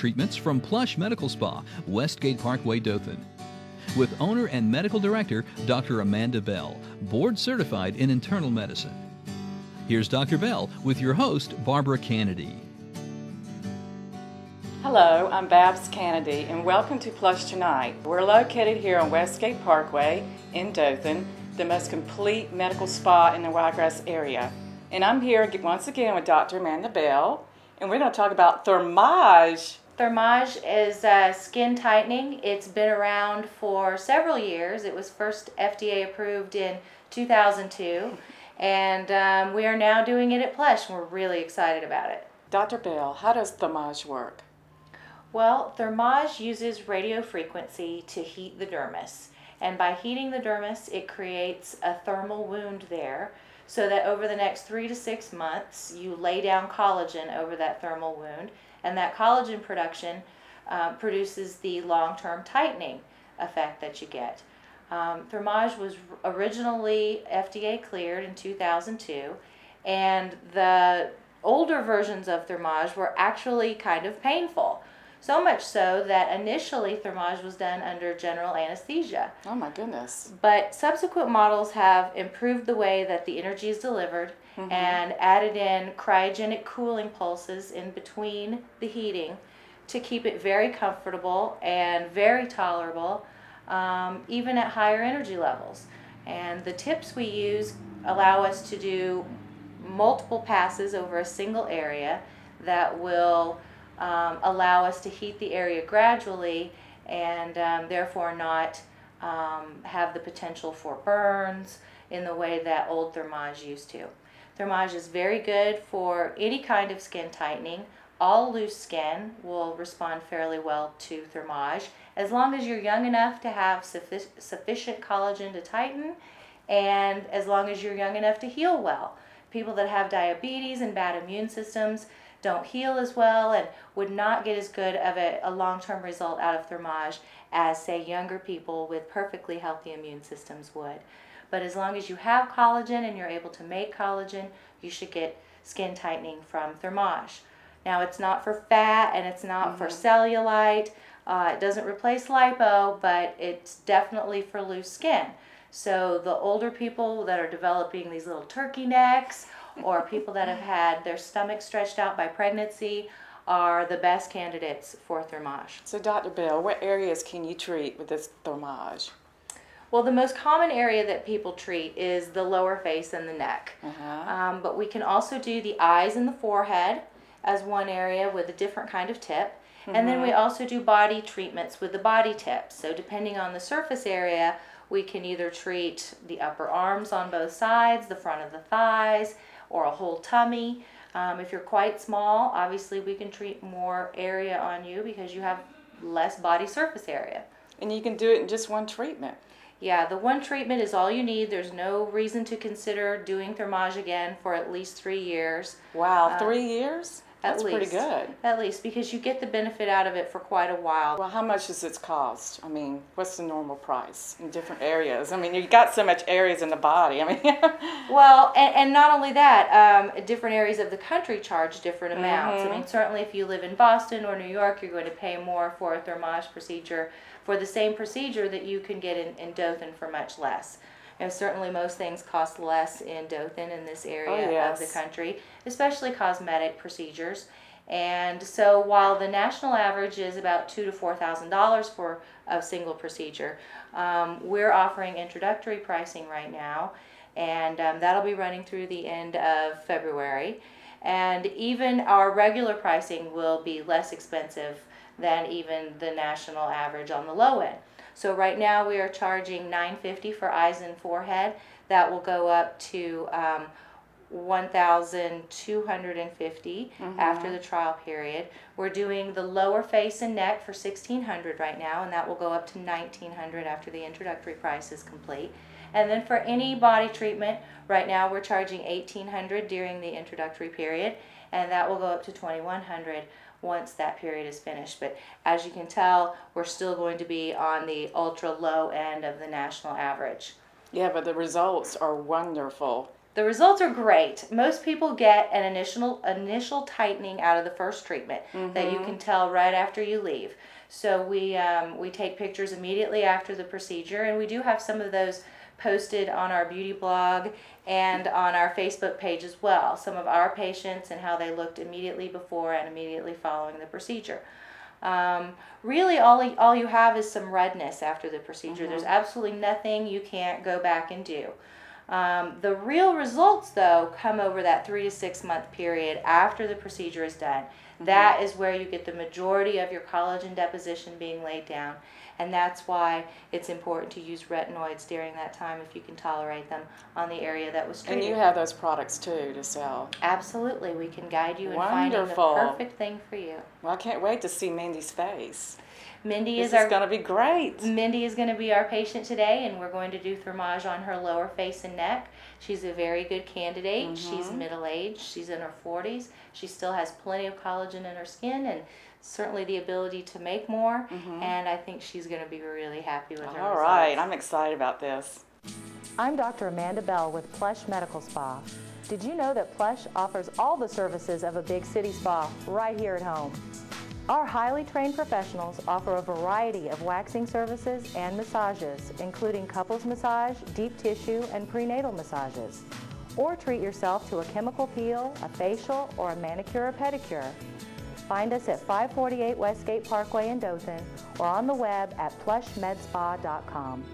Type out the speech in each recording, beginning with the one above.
treatments from Plush Medical Spa, Westgate Parkway, Dothan. With owner and medical director, Dr. Amanda Bell, board certified in internal medicine. Here's Dr. Bell with your host, Barbara Cannady. Hello, I'm Babs Cannady, and welcome to Plush Tonight. We're located here on Westgate Parkway in Dothan, the most complete medical spa in the Wiregrass area. And I'm here once again with Dr. Amanda Bell, and we're going to talk about Thermage. Thermage is skin tightening. It's been around for several years. It was first FDA approved in 2002, and we are now doing it at Plush, and we're really excited about it. Dr. Bell, how does Thermage work? Well, Thermage uses radio frequency to heat the dermis, and by heating the dermis, it creates a thermal wound there, so that over the next 3 to 6 months, you lay down collagen over that thermal wound, and that collagen production produces the long-term tightening effect that you get. Thermage was originally FDA cleared in 2002, and the older versions of Thermage were actually kind of painful. So much so that initially Thermage was done under general anesthesia. Oh my goodness. But subsequent models have improved the way that the energy is delivered and added in cryogenic cooling pulses in between the heating to keep it very comfortable and very tolerable, even at higher energy levels. And the tips we use allow us to do multiple passes over a single area that will allow us to heat the area gradually and therefore not have the potential for burns in the way that old Thermage used to. Thermage is very good for any kind of skin tightening. All loose skin will respond fairly well to Thermage as long as you're young enough to have sufficient collagen to tighten, and as long as you're young enough to heal well. People that have diabetes and bad immune systems don't heal as well and would not get as good of a long-term result out of Thermage as, say, younger people with perfectly healthy immune systems would. But as long as you have collagen and you're able to make collagen, you should get skin tightening from Thermage. Now, it's not for fat and it's not for cellulite. It doesn't replace lipo, but it's definitely for loose skin. So the older people that are developing these little turkey necks or people that have had their stomach stretched out by pregnancy are the best candidates for Thermage. So Dr. Bell, what areas can you treat with this Thermage? Well, the most common area that people treat is the lower face and the neck. But we can also do the eyes and the forehead as one area with a different kind of tip. And then we also do body treatments with the body tips. So depending on the surface area, we can either treat the upper arms on both sides, the front of the thighs, or a whole tummy. If you're quite small, obviously we can treat more area on you because you have less body surface area. And you can do it in just one treatment. Yeah, the one treatment is all you need. There's no reason to consider doing Thermage again for at least 3 years. Wow, 3 years? That's pretty good. At least, because you get the benefit out of it for quite a while. Well, how much does it cost? I mean, what's the normal price in different areas? I mean, you've got so much areas in the body. I mean, well, and not only that, different areas of the country charge different amounts. I mean, certainly if you live in Boston or New York, you're going to pay more for a Thermage procedure for the same procedure that you can get in Dothan for much less. You know, certainly most things cost less in Dothan in this area of the country, especially cosmetic procedures. And so while the national average is about $2,000 to $4,000 for a single procedure, we're offering introductory pricing right now, and that'll be running through the end of February. And even our regular pricing will be less expensive than even the national average on the low end. So right now we are charging $950 for eyes and forehead. That will go up to $1,250 after the trial period. We're doing the lower face and neck for $1,600 right now, and that will go up to $1,900 after the introductory price is complete. And then for any body treatment, right now we're charging $1,800 during the introductory period, and that will go up to $2,100 once that period is finished. But as you can tell, we're still going to be on the ultra low end of the national average. Yeah, but the results are wonderful. The results are great. Most people get an initial tightening out of the first treatment that you can tell right after you leave. So we take pictures immediately after the procedure, and we do have some of those posted on our beauty blog and on our Facebook page as well. Some of our patients and how they looked immediately before and immediately following the procedure. Really all you have is some redness after the procedure. There's absolutely nothing you can't go back and do. The real results, though, come over that 3 to 6 month period after the procedure is done. That is where you get the majority of your collagen deposition being laid down, and that's why it's important to use retinoids during that time if you can tolerate them on the area that was treated. And you have those products too to sell. Absolutely. We can guide you in finding the perfect thing for you. Well, I can't wait to see Mindy's face. This is going to be great. Mindy is going to be our patient today, and we're going to do Thermage on her lower face and neck. She's a very good candidate. She's middle-aged. She's in her 40s. She still has plenty of collagen in her skin and certainly the ability to make more, and I think she's going to be really happy with her results. All right. I'm excited about this. I'm Dr. Amanda Bell with Plush Medical Spa. Did you know that Plush offers all the services of a big city spa right here at home? Our highly trained professionals offer a variety of waxing services and massages, including couples massage, deep tissue, and prenatal massages. Or treat yourself to a chemical peel, a facial, or a manicure or pedicure. Find us at 548 Westgate Parkway in Dothan or on the web at plushmedspa.com.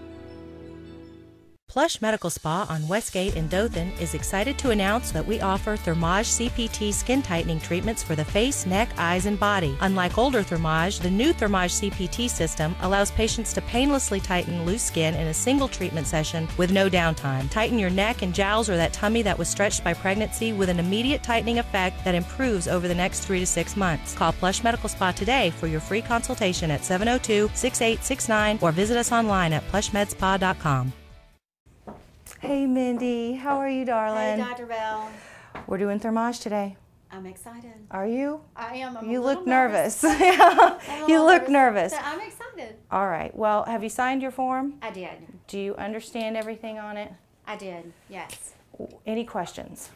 Plush Medical Spa on Westgate in Dothan is excited to announce that we offer Thermage CPT skin tightening treatments for the face, neck, eyes, and body. Unlike older Thermage, the new Thermage CPT system allows patients to painlessly tighten loose skin in a single treatment session with no downtime. Tighten your neck and jowls or that tummy that was stretched by pregnancy with an immediate tightening effect that improves over the next 3 to 6 months. Call Plush Medical Spa today for your free consultation at 702-6869 or visit us online at plushmedspa.com. Hey Mindy, how are you, darling? Hey, Dr. Bell. We're doing Thermage today. I'm excited. Are you? I am. You look nervous. You look nervous. So I'm excited. All right. Well, have you signed your form? I did. Do you understand everything on it? I did, yes. Any questions?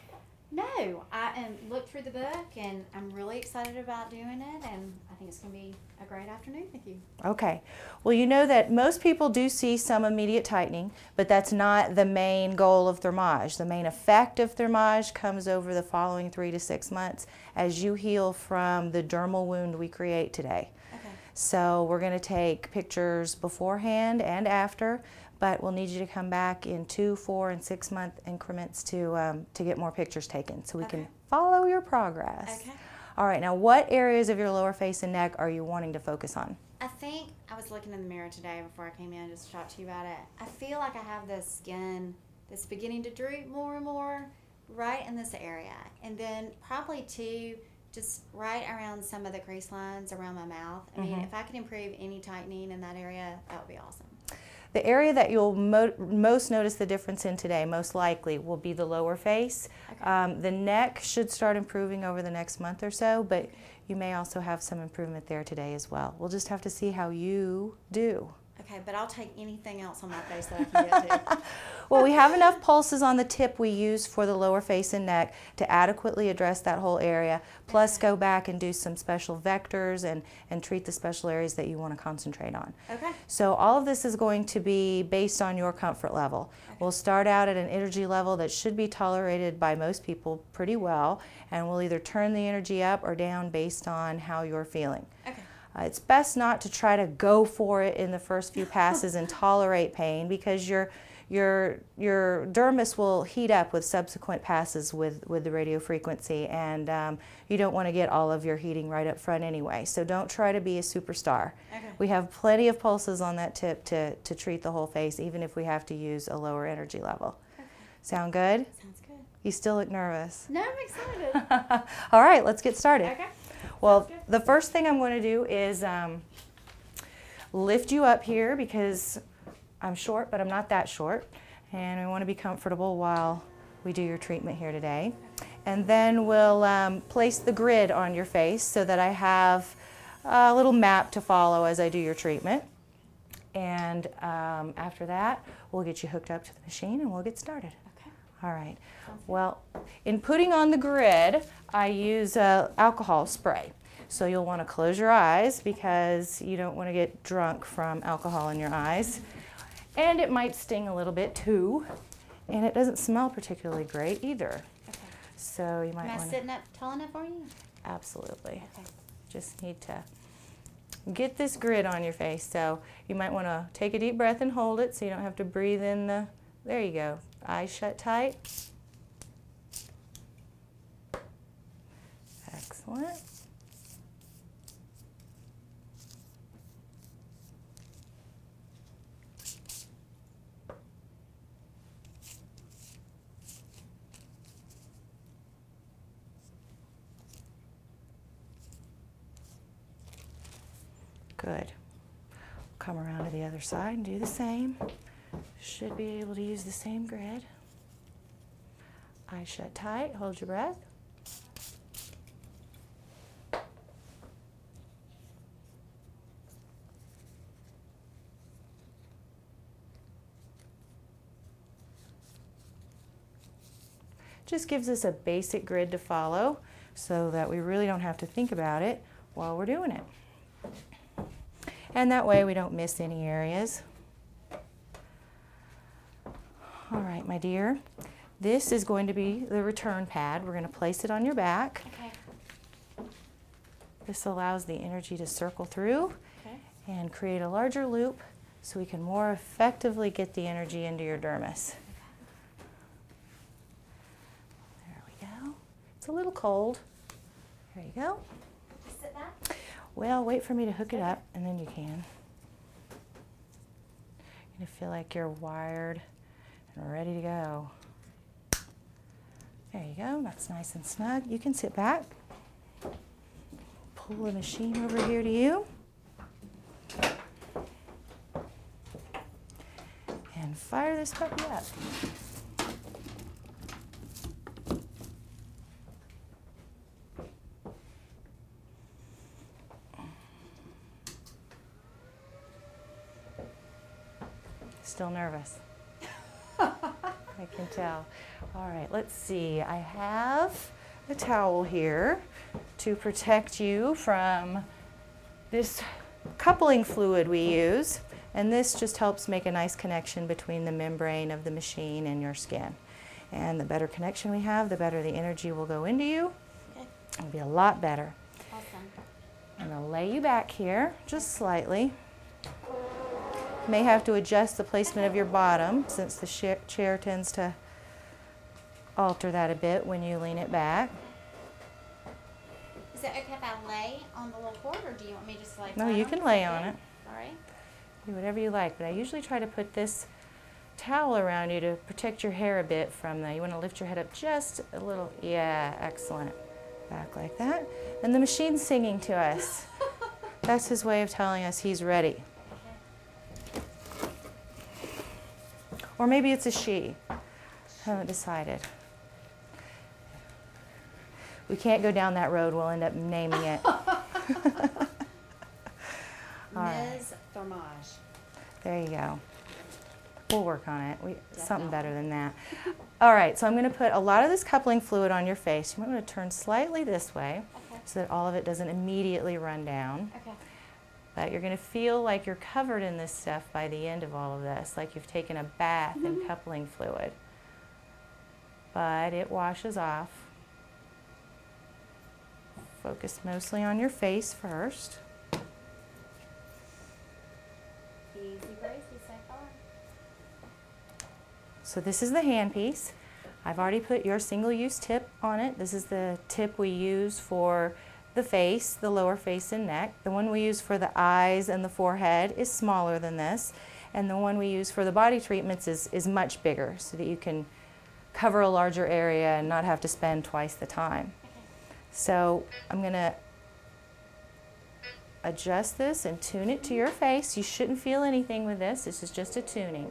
No, I looked through the book, and I'm really excited about doing it, and I think it's going to be a great afternoon with you. Okay. Well, you know that most people do see some immediate tightening, but that's not the main goal of Thermage. The main effect of Thermage comes over the following 3 to 6 months as you heal from the dermal wound we create today. Okay. So we're going to take pictures beforehand and after, but we'll need you to come back in 2, 4, and 6 month increments to get more pictures taken so we can follow your progress. Okay. All right, now what areas of your lower face and neck are you wanting to focus on? I think I was looking in the mirror today before I came in just to talk to you about it. I feel like I have the skin that's beginning to droop more and more right in this area. And then probably too, just right around some of the crease lines around my mouth. I mean, if I could improve any tightening in that area, that would be awesome. The area that you'll most notice the difference in today, most likely, will be the lower face. Okay. The neck should start improving over the next month or so, but you may also have some improvement there today as well. We'll just have to see how you do. Okay, but I'll take anything else on my face that I can get to. Well, we have enough pulses on the tip we use for the lower face and neck to adequately address that whole area, plus go back and do some special vectors and treat the special areas that you want to concentrate on. Okay. So all of this is going to be based on your comfort level. Okay. We'll start out at an energy level that should be tolerated by most people pretty well, and we'll either turn the energy up or down based on how you're feeling. Okay. It's best not to try to go for it in the first few passes and tolerate pain, because your dermis will heat up with subsequent passes with the radio frequency, and you don't want to get all of your heating right up front anyway. So don't try to be a superstar. Okay. We have plenty of pulses on that tip to treat the whole face, even if we have to use a lower energy level. Okay. Sound good? Sounds good. You still look nervous. No, I'm excited. All right, let's get started. Okay. Well, the first thing I'm going to do is lift you up here, because I'm short, but I'm not that short, and I want to be comfortable while we do your treatment here today. And then we'll place the grid on your face so that I have a little map to follow as I do your treatment. And after that, we'll get you hooked up to the machine and we'll get started. Okay. All right. Well, in putting on the grid, I use alcohol spray. So you'll want to close your eyes because you don't want to get drunk from alcohol in your eyes. And it might sting a little bit too. And it doesn't smell particularly great either. Okay. So you might want to... Am I sitting up tall enough for you? Absolutely. Okay. Just need to get this grid on your face. So you might want to take a deep breath and hold it so you don't have to breathe in the... There you go. Eyes shut tight. Excellent. Good. Come around to the other side and do the same. Should be able to use the same grid. Eyes shut tight, hold your breath. Just gives us a basic grid to follow so that we really don't have to think about it while we're doing it. And that way we don't miss any areas. All right, my dear. This is going to be the return pad. We're going to place it on your back. Okay. This allows the energy to circle through and create a larger loop so we can more effectively get the energy into your dermis. There we go. It's a little cold. There you go. Sit back. Well, wait for me to hook it up and then you can. You're going to feel like you're wired and ready to go. There you go, that's nice and snug. You can sit back. Pull the machine over here to you. And fire this puppy up. Still nervous. I can tell. All right, let's see. I have a towel here to protect you from this coupling fluid we use. And this just helps make a nice connection between the membrane of the machine and your skin. And the better connection we have, the better the energy will go into you. Okay. It'll be a lot better. Awesome. I'm going to lay you back here just slightly. May have to adjust the placement of your bottom since the chair tends to alter that a bit when you lean it back. Is it okay if I lay on the little cord, or do you want me just like... No, you can lay on it. All right. Do whatever you like, but I usually try to put this towel around you to protect your hair a bit from the... You want to lift your head up just a little. Yeah, excellent. Back like that. And the machine's singing to us. That's his way of telling us he's ready. Or maybe it's a she. I haven't decided. We can't go down that road. We'll end up naming it. Ms. Thermage. There you go. We'll work on it. Something better than that. All right, so I'm going to put a lot of this coupling fluid on your face. You might want to turn slightly this way so that all of it doesn't immediately run down. Okay. But you're going to feel like you're covered in this stuff by the end of all of this, like you've taken a bath in coupling fluid. But it washes off. Focus mostly on your face first. Easy breezy so far. So this is the handpiece. I've already put your single-use tip on it. This is the tip we use for the face, the lower face and neck. The one we use for the eyes and the forehead is smaller than this. And the one we use for the body treatments is much bigger so that you can cover a larger area and not have to spend twice the time. So I'm going to adjust this and tune it to your face. You shouldn't feel anything with this. This is just a tuning.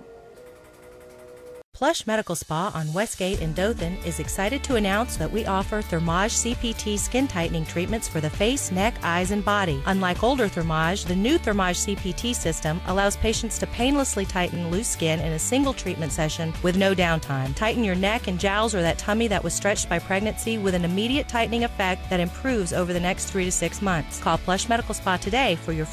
Plush Medical Spa on Westgate in Dothan is excited to announce that we offer Thermage CPT skin tightening treatments for the face, neck, eyes, and body. Unlike older Thermage, the new Thermage CPT system allows patients to painlessly tighten loose skin in a single treatment session with no downtime. Tighten your neck and jowls or that tummy that was stretched by pregnancy with an immediate tightening effect that improves over the next 3 to 6 months. Call Plush Medical Spa today for your